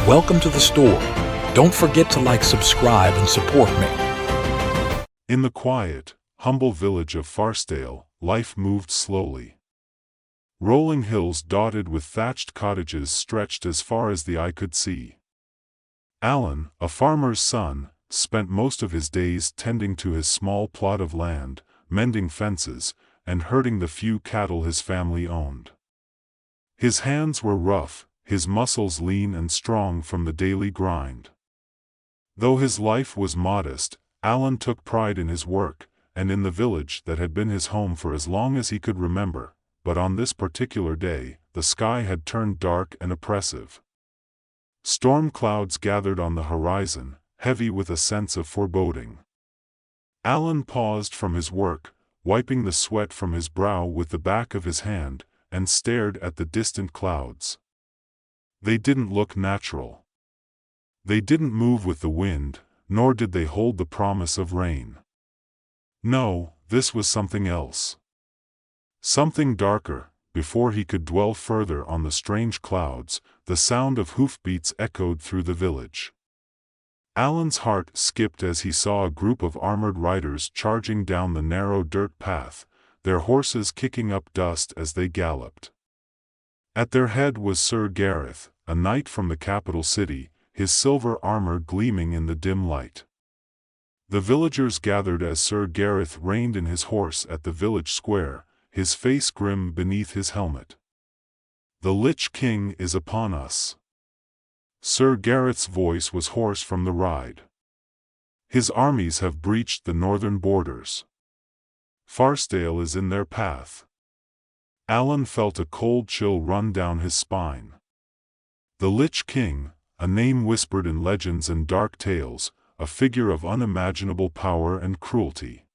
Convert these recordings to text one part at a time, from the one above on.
Welcome to the store. Don't forget to subscribe, and support me. In the quiet, humble village of Farsdale, life moved slowly. Rolling hills dotted with thatched cottages stretched as far as the eye could see. Alan, a farmer's son, spent most of his days tending to his small plot of land, mending fences, and herding the few cattle his family owned. His hands were rough, his muscles lean and strong from the daily grind. Though his life was modest, Alan took pride in his work, and in the village that had been his home for as long as he could remember, but on this particular day, the sky had turned dark and oppressive. Storm clouds gathered on the horizon, heavy with a sense of foreboding. Alan paused from his work, wiping the sweat from his brow with the back of his hand, and stared at the distant clouds. They didn't look natural. They didn't move with the wind, nor did they hold the promise of rain. No, this was something else. Something darker. Before he could dwell further on the strange clouds, the sound of hoofbeats echoed through the village. Alan's heart skipped as he saw a group of armored riders charging down the narrow dirt path, their horses kicking up dust as they galloped. At their head was Sir Gareth, a knight from the capital city, his silver armor gleaming in the dim light. The villagers gathered as Sir Gareth reined in his horse at the village square, his face grim beneath his helmet. "The Lich King is upon us." Sir Gareth's voice was hoarse from the ride. "His armies have breached the northern borders. Farsdale is in their path." Alan felt a cold chill run down his spine. The Lich King, a name whispered in legends and dark tales, a figure of unimaginable power and cruelty.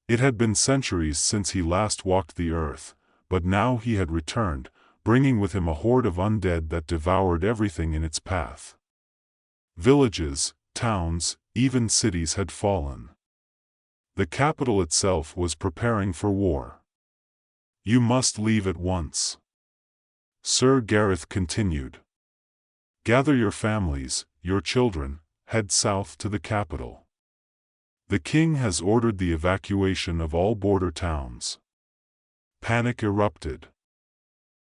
It had been centuries since he last walked the earth, but now he had returned, bringing with him a horde of undead that devoured everything in its path. Villages, towns, even cities had fallen. The capital itself was preparing for war. "You must leave at once," Sir Gareth continued. "Gather your families, your children, head south to the capital. The king has ordered the evacuation of all border towns." Panic erupted.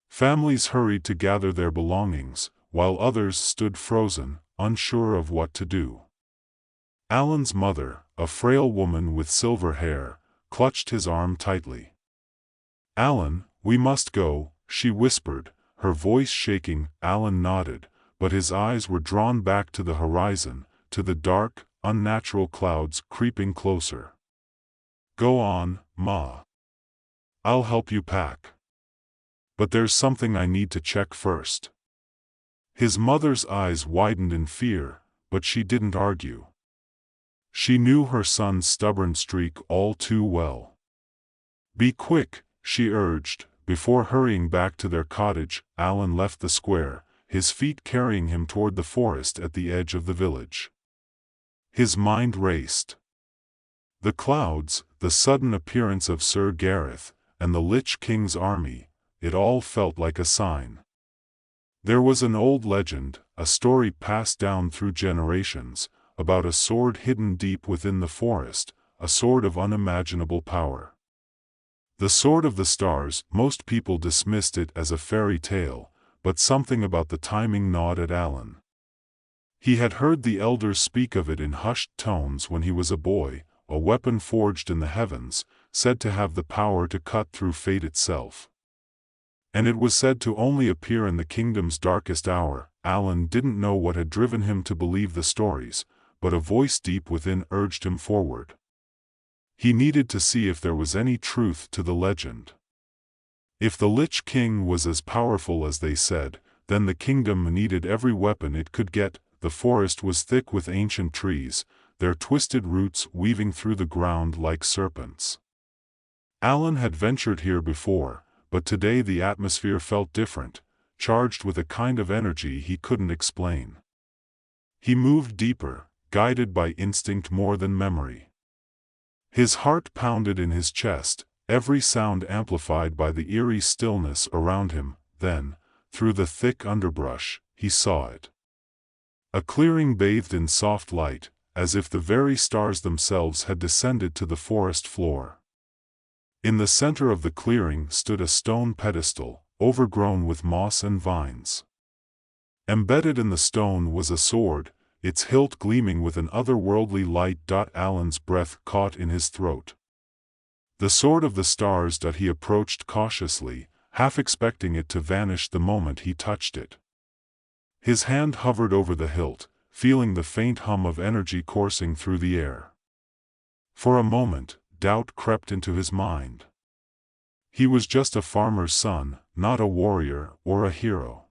Families hurried to gather their belongings, while others stood frozen, unsure of what to do. Alan's mother, a frail woman with silver hair, clutched his arm tightly. "Alan, we must go," she whispered, her voice shaking. Alan nodded, but his eyes were drawn back to the horizon, to the dark, unnatural clouds creeping closer. "Go on, Ma. I'll help you pack. But there's something I need to check first." His mother's eyes widened in fear, but she didn't argue. She knew her son's stubborn streak all too well. "Be quick," she urged. Before hurrying back to their cottage, Alan left the square, his feet carrying him toward the forest at the edge of the village. His mind raced. The clouds, the sudden appearance of Sir Gareth, and the Lich King's army, it all felt like a sign. There was an old legend, a story passed down through generations, about a sword hidden deep within the forest, a sword of unimaginable power. The Sword of the Stars. Most people dismissed it as a fairy tale, but something about the timing gnawed at Alan. He had heard the elders speak of it in hushed tones when he was a boy, a weapon forged in the heavens, said to have the power to cut through fate itself. And it was said to only appear in the kingdom's darkest hour. Alan didn't know what had driven him to believe the stories, but a voice deep within urged him forward. He needed to see if there was any truth to the legend. If the Lich King was as powerful as they said, then the kingdom needed every weapon it could get. The forest was thick with ancient trees, their twisted roots weaving through the ground like serpents. Alan had ventured here before, but today the atmosphere felt different, charged with a kind of energy he couldn't explain. He moved deeper, guided by instinct more than memory. His heart pounded in his chest, every sound amplified by the eerie stillness around him. Then, through the thick underbrush, he saw it. A clearing bathed in soft light, as if the very stars themselves had descended to the forest floor. In the center of the clearing stood a stone pedestal, overgrown with moss and vines. Embedded in the stone was a sword, its hilt gleaming with an otherworldly light. Alan's breath caught in his throat. The sword of the stars. He approached cautiously, half expecting it to vanish the moment he touched it. His hand hovered over the hilt, feeling the faint hum of energy coursing through the air. For a moment, doubt crept into his mind. He was just a farmer's son, not a warrior or a hero.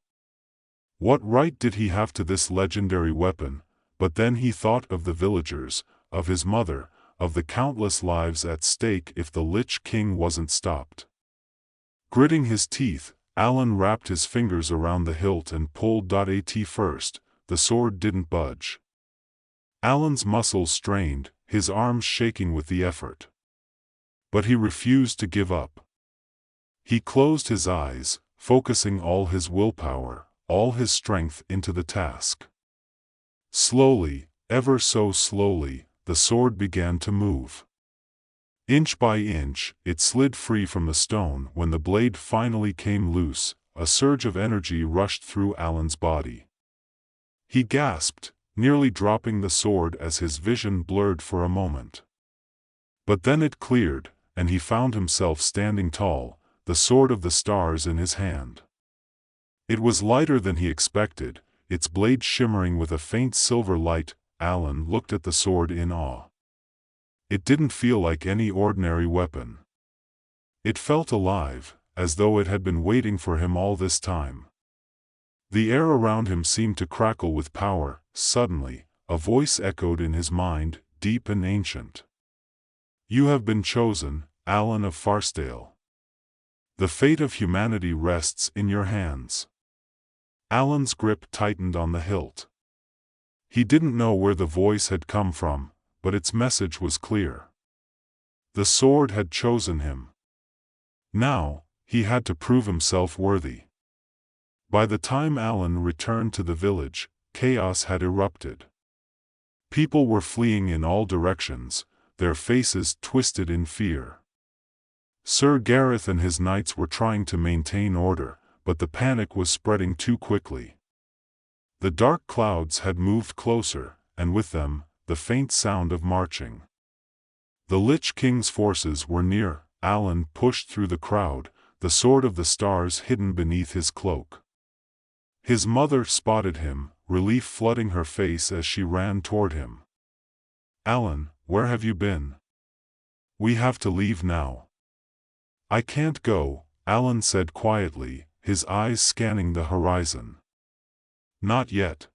What right did he have to this legendary weapon? But then he thought of the villagers, of his mother, of the countless lives at stake if the Lich King wasn't stopped. Gritting his teeth, Alan wrapped his fingers around the hilt and pulled. At first, the sword didn't budge. Alan's muscles strained, his arms shaking with the effort. But he refused to give up. He closed his eyes, focusing all his willpower, all his strength into the task. Slowly, ever so slowly, the sword began to move. Inch by inch, it slid free from the stone. When the blade finally came loose, a surge of energy rushed through Alan's body. He gasped, nearly dropping the sword as his vision blurred for a moment. But then it cleared, and he found himself standing tall, the sword of the stars in his hand. It was lighter than he expected, its blade shimmering with a faint silver light. Alan looked at the sword in awe. It didn't feel like any ordinary weapon. It felt alive, as though it had been waiting for him all this time. The air around him seemed to crackle with power. Suddenly, a voice echoed in his mind, deep and ancient. "You have been chosen, Alan of Farsdale. The fate of humanity rests in your hands." Alan's grip tightened on the hilt. He didn't know where the voice had come from, but its message was clear. The sword had chosen him. Now, he had to prove himself worthy. By the time Alan returned to the village, chaos had erupted. People were fleeing in all directions, their faces twisted in fear. Sir Gareth and his knights were trying to maintain order, but the panic was spreading too quickly. The dark clouds had moved closer, and with them, the faint sound of marching. The Lich King's forces were near. Alan pushed through the crowd, the sword of the stars hidden beneath his cloak. His mother spotted him, relief flooding her face as she ran toward him. "Alan, where have you been? We have to leave now." "I can't go," Alan said quietly, his eyes scanning the horizon. "Not yet."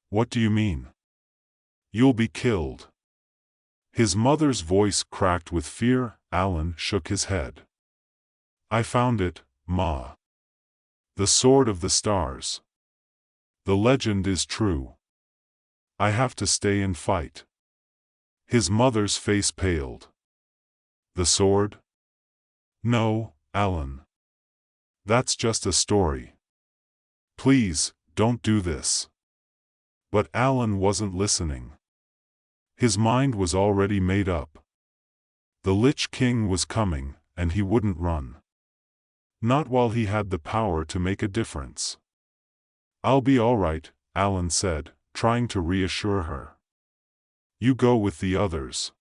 "What do you mean?" "You'll be killed." His mother's voice cracked with fear. Alan shook his head. "I found it, Ma. The sword of the stars. The legend is true. I have to stay and fight." His mother's face paled. "The sword? No, Alan. That's just a story. Please, don't do this." But Alan wasn't listening. His mind was already made up. The Lich King was coming, and he wouldn't run. Not while he had the power to make a difference. "I'll be all right," Alan said, trying to reassure her. "You go with the others.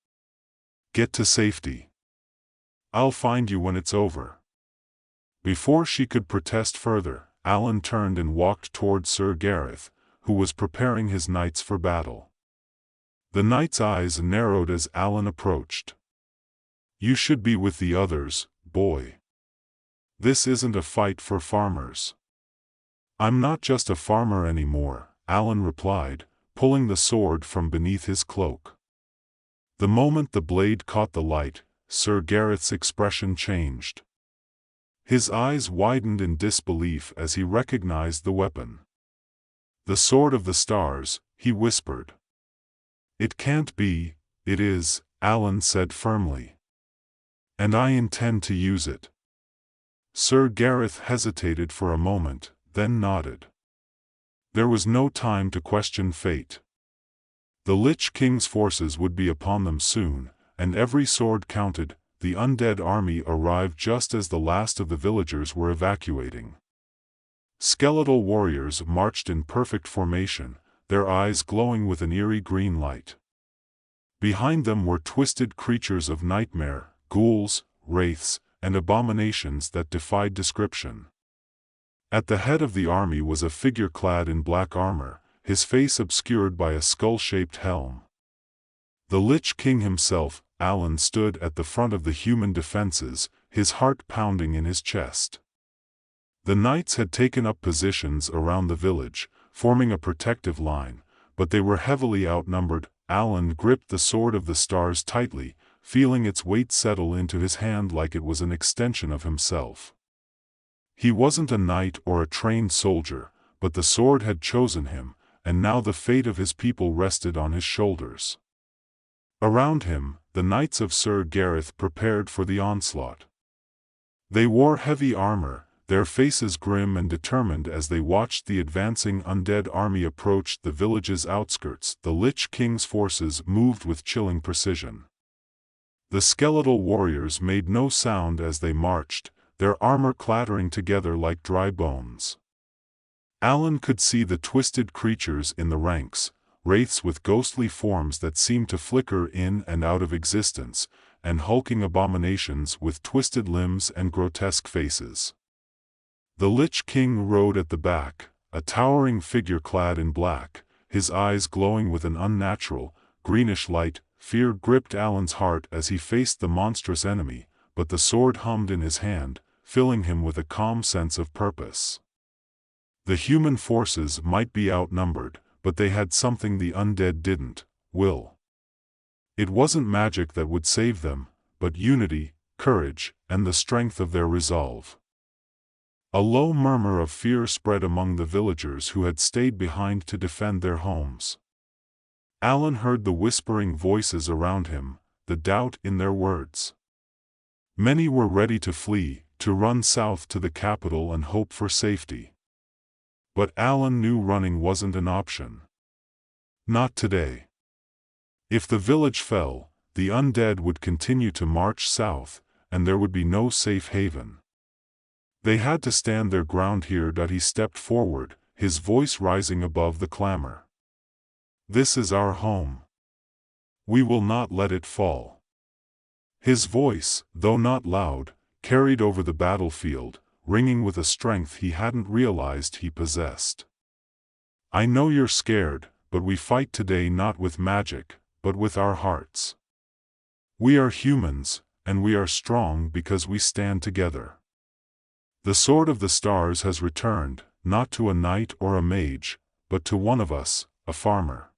Get to safety. I'll find you when it's over." Before she could protest further, Alan turned and walked toward Sir Gareth, who was preparing his knights for battle. The knight's eyes narrowed as Alan approached. "You should be with the others, boy. This isn't a fight for farmers." "I'm not just a farmer anymore," Alan replied, pulling the sword from beneath his cloak. The moment the blade caught the light, Sir Gareth's expression changed. His eyes widened in disbelief as he recognized the weapon. "The sword of the stars," he whispered. "It can't be." "It is," Alan said firmly. "And I intend to use it." Sir Gareth hesitated for a moment, then nodded. There was no time to question fate. The Lich King's forces would be upon them soon, and every sword counted. The undead army arrived just as the last of the villagers were evacuating. Skeletal warriors marched in perfect formation, their eyes glowing with an eerie green light. Behind them were twisted creatures of nightmare, ghouls, wraiths, and abominations that defied description. At the head of the army was a figure clad in black armor, his face obscured by a skull-shaped helm. The Lich King himself, Alan, stood at the front of the human defenses, his heart pounding in his chest. The knights had taken up positions around the village, forming a protective line, but they were heavily outnumbered. Alan gripped the Sword of the Stars tightly, feeling its weight settle into his hand like it was an extension of himself. He wasn't a knight or a trained soldier, but the sword had chosen him, and now the fate of his people rested on his shoulders. Around him, the knights of Sir Gareth prepared for the onslaught. They wore heavy armor, their faces grim and determined as they watched the advancing undead army approach the village's outskirts. The Lich King's forces moved with chilling precision. The skeletal warriors made no sound as they marched, their armor clattering together like dry bones. Alan could see the twisted creatures in the ranks, wraiths with ghostly forms that seemed to flicker in and out of existence, and hulking abominations with twisted limbs and grotesque faces. The Lich King rode at the back, a towering figure clad in black, his eyes glowing with an unnatural, greenish light. Fear gripped Alan's heart as he faced the monstrous enemy, but the sword hummed in his hand, filling him with a calm sense of purpose. The human forces might be outnumbered, but they had something the undead didn't: will. It wasn't magic that would save them, but unity, courage, and the strength of their resolve. A low murmur of fear spread among the villagers who had stayed behind to defend their homes. Alan heard the whispering voices around him, the doubt in their words. Many were ready to flee, to run south to the capital and hope for safety. But Alan knew running wasn't an option. Not today. If the village fell, the undead would continue to march south, and there would be no safe haven. They had to stand their ground here. He stepped forward, his voice rising above the clamor. This is our home. We will not let it fall. His voice, though not loud, carried over the battlefield, ringing with a strength he hadn't realized he possessed. I know you're scared, but we fight today not with magic, but with our hearts. We are humans, and we are strong because we stand together. The Sword of the Stars has returned, not to a knight or a mage, but to one of us, a farmer.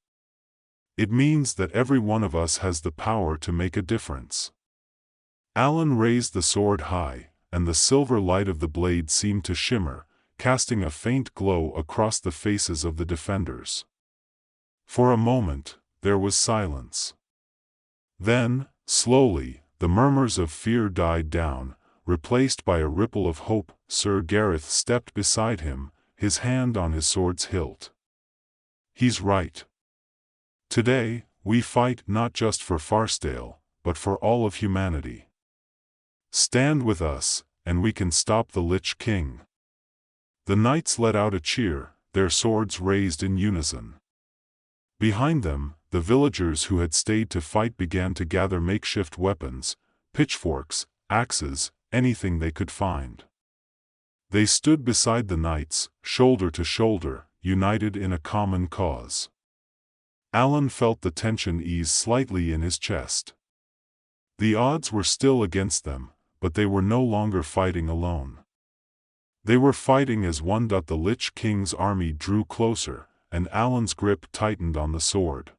It means that every one of us has the power to make a difference. Alan raised the sword high, and the silver light of the blade seemed to shimmer, casting a faint glow across the faces of the defenders. For a moment, there was silence. Then, slowly, the murmurs of fear died down, replaced by a ripple of hope. Sir Gareth stepped beside him, his hand on his sword's hilt. He's right. Today, we fight not just for Farsdale, but for all of humanity. Stand with us, and we can stop the Lich King. The knights let out a cheer, their swords raised in unison. Behind them, the villagers who had stayed to fight began to gather makeshift weapons, pitchforks, axes, anything they could find. They stood beside the knights, shoulder to shoulder, united in a common cause. Alan felt the tension ease slightly in his chest. The odds were still against them, but they were no longer fighting alone. They were fighting as one. The Lich King's army drew closer, and Alan's grip tightened on the sword.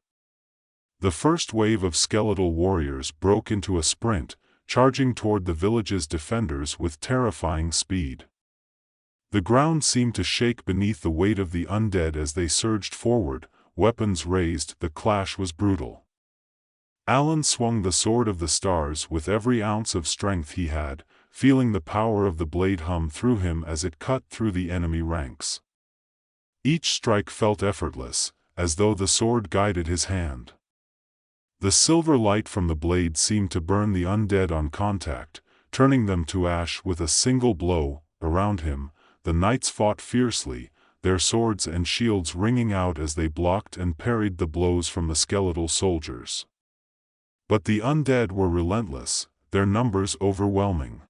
The first wave of skeletal warriors broke into a sprint, charging toward the village's defenders with terrifying speed. The ground seemed to shake beneath the weight of the undead as they surged forward, weapons raised. The clash was brutal. Alan swung the Sword of the Stars with every ounce of strength he had, feeling the power of the blade hum through him as it cut through the enemy ranks. Each strike felt effortless, as though the sword guided his hand. The silver light from the blade seemed to burn the undead on contact, turning them to ash with a single blow. Around him, the knights fought fiercely, their swords and shields ringing out as they blocked and parried the blows from the skeletal soldiers. But the undead were relentless, their numbers overwhelming.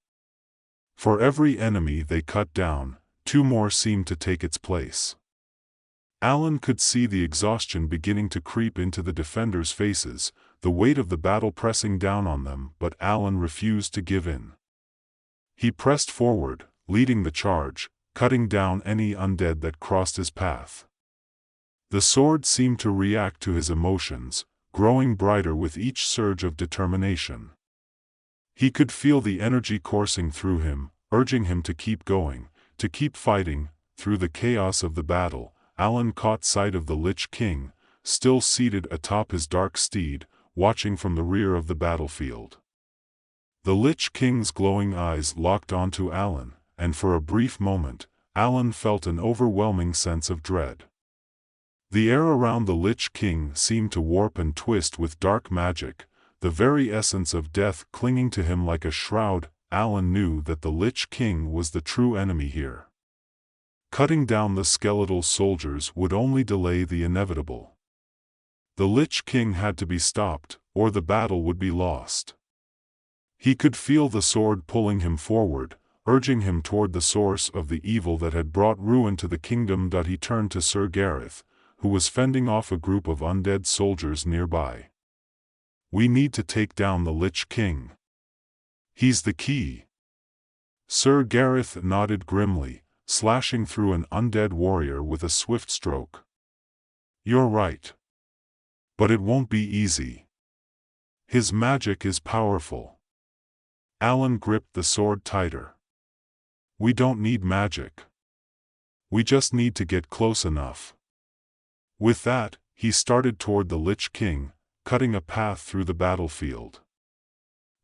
For every enemy they cut down, two more seemed to take its place. Alan could see the exhaustion beginning to creep into the defenders' faces, the weight of the battle pressing down on them, but Alan refused to give in. He pressed forward, leading the charge, cutting down any undead that crossed his path. The sword seemed to react to his emotions, growing brighter with each surge of determination. He could feel the energy coursing through him, urging him to keep going, to keep fighting. Through the chaos of the battle, Alan caught sight of the Lich King, still seated atop his dark steed, watching from the rear of the battlefield. The Lich King's glowing eyes locked onto Alan, and for a brief moment, Alan felt an overwhelming sense of dread. The air around the Lich King seemed to warp and twist with dark magic, the very essence of death clinging to him like a shroud. Alan knew that the Lich King was the true enemy here. Cutting down the skeletal soldiers would only delay the inevitable. The Lich King had to be stopped, or the battle would be lost. He could feel the sword pulling him forward, urging him toward the source of the evil that had brought ruin to the kingdom. He turned to Sir Gareth, who was fending off a group of undead soldiers nearby. "We need to take down the Lich King. He's the key." Sir Gareth nodded grimly, slashing through an undead warrior with a swift stroke. "You're right. But it won't be easy. His magic is powerful." Alan gripped the sword tighter. "We don't need magic. We just need to get close enough." With that, he started toward the Lich King, cutting a path through the battlefield.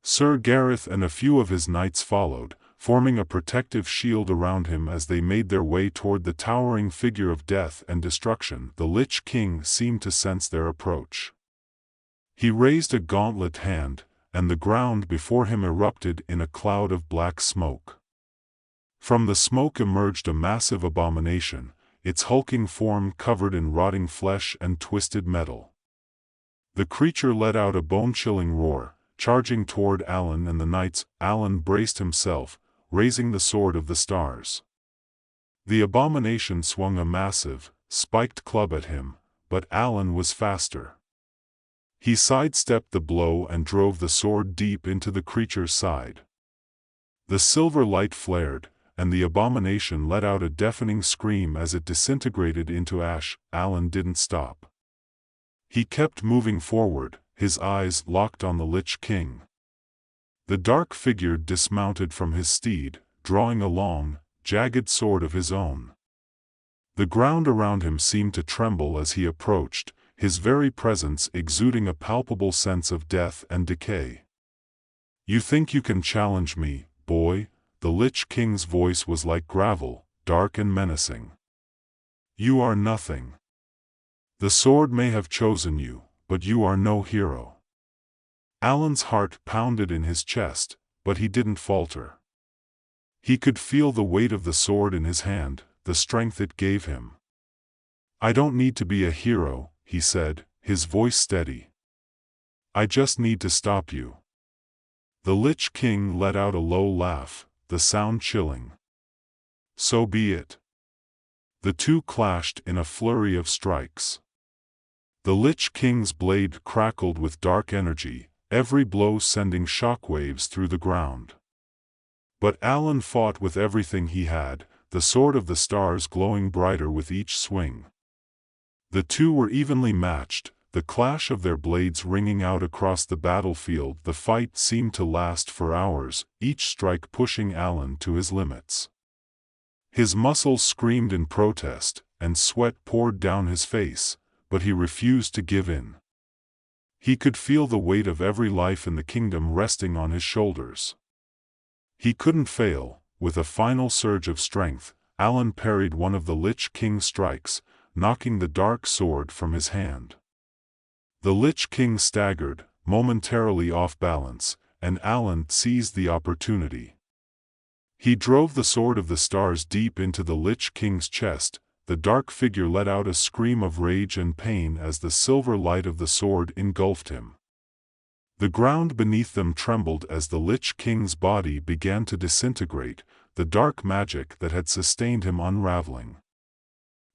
Sir Gareth and a few of his knights followed, forming a protective shield around him as they made their way toward the towering figure of death and destruction. The Lich King seemed to sense their approach. He raised a gauntlet hand, and the ground before him erupted in a cloud of black smoke. From the smoke emerged a massive abomination, its hulking form covered in rotting flesh and twisted metal. The creature let out a bone-chilling roar, charging toward Alan and the knights. Alan braced himself, raising the Sword of the Stars. The abomination swung a massive, spiked club at him, but Alan was faster. He sidestepped the blow and drove the sword deep into the creature's side. The silver light flared, and the abomination let out a deafening scream as it disintegrated into ash. Alan didn't stop. He kept moving forward, his eyes locked on the Lich King. The dark figure dismounted from his steed, drawing a long, jagged sword of his own. The ground around him seemed to tremble as he approached, his very presence exuding a palpable sense of death and decay. "You think you can challenge me, boy?" The Lich King's voice was like gravel, dark and menacing. "You are nothing. The sword may have chosen you, but you are no hero." Alan's heart pounded in his chest, but he didn't falter. He could feel the weight of the sword in his hand, the strength it gave him. "I don't need to be a hero," he said, his voice steady. "I just need to stop you." The Lich King let out a low laugh, the sound chilling. "So be it." The two clashed in a flurry of strikes. The Lich King's blade crackled with dark energy, every blow sending shockwaves through the ground. But Alan fought with everything he had, the Sword of the Stars glowing brighter with each swing. The two were evenly matched, the clash of their blades ringing out across the battlefield. The fight seemed to last for hours, each strike pushing Alan to his limits. His muscles screamed in protest, and sweat poured down his face, but he refused to give in. He could feel the weight of every life in the kingdom resting on his shoulders. He couldn't fail. With a final surge of strength, Alan parried one of the Lich King's strikes, knocking the dark sword from his hand. The Lich King staggered, momentarily off balance, and Alan seized the opportunity. He drove the Sword of the Stars deep into the Lich King's chest. The dark figure let out a scream of rage and pain as the silver light of the sword engulfed him. The ground beneath them trembled as the Lich King's body began to disintegrate, the dark magic that had sustained him unraveling.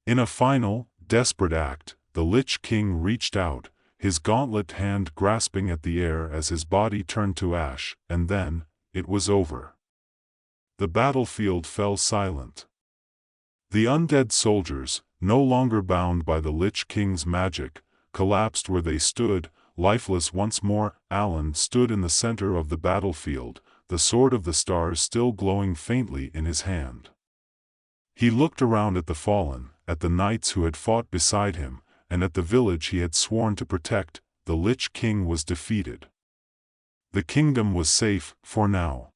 In a final, desperate act, the Lich King reached out, his gauntlet hand grasping at the air as his body turned to ash, and then, it was over. The battlefield fell silent. The undead soldiers, no longer bound by the Lich King's magic, collapsed where they stood, lifeless once more. Alan stood in the center of the battlefield, the Sword of the Stars still glowing faintly in his hand. He looked around at the fallen, at the knights who had fought beside him, and at the village he had sworn to protect. The Lich King was defeated. The kingdom was safe, for now.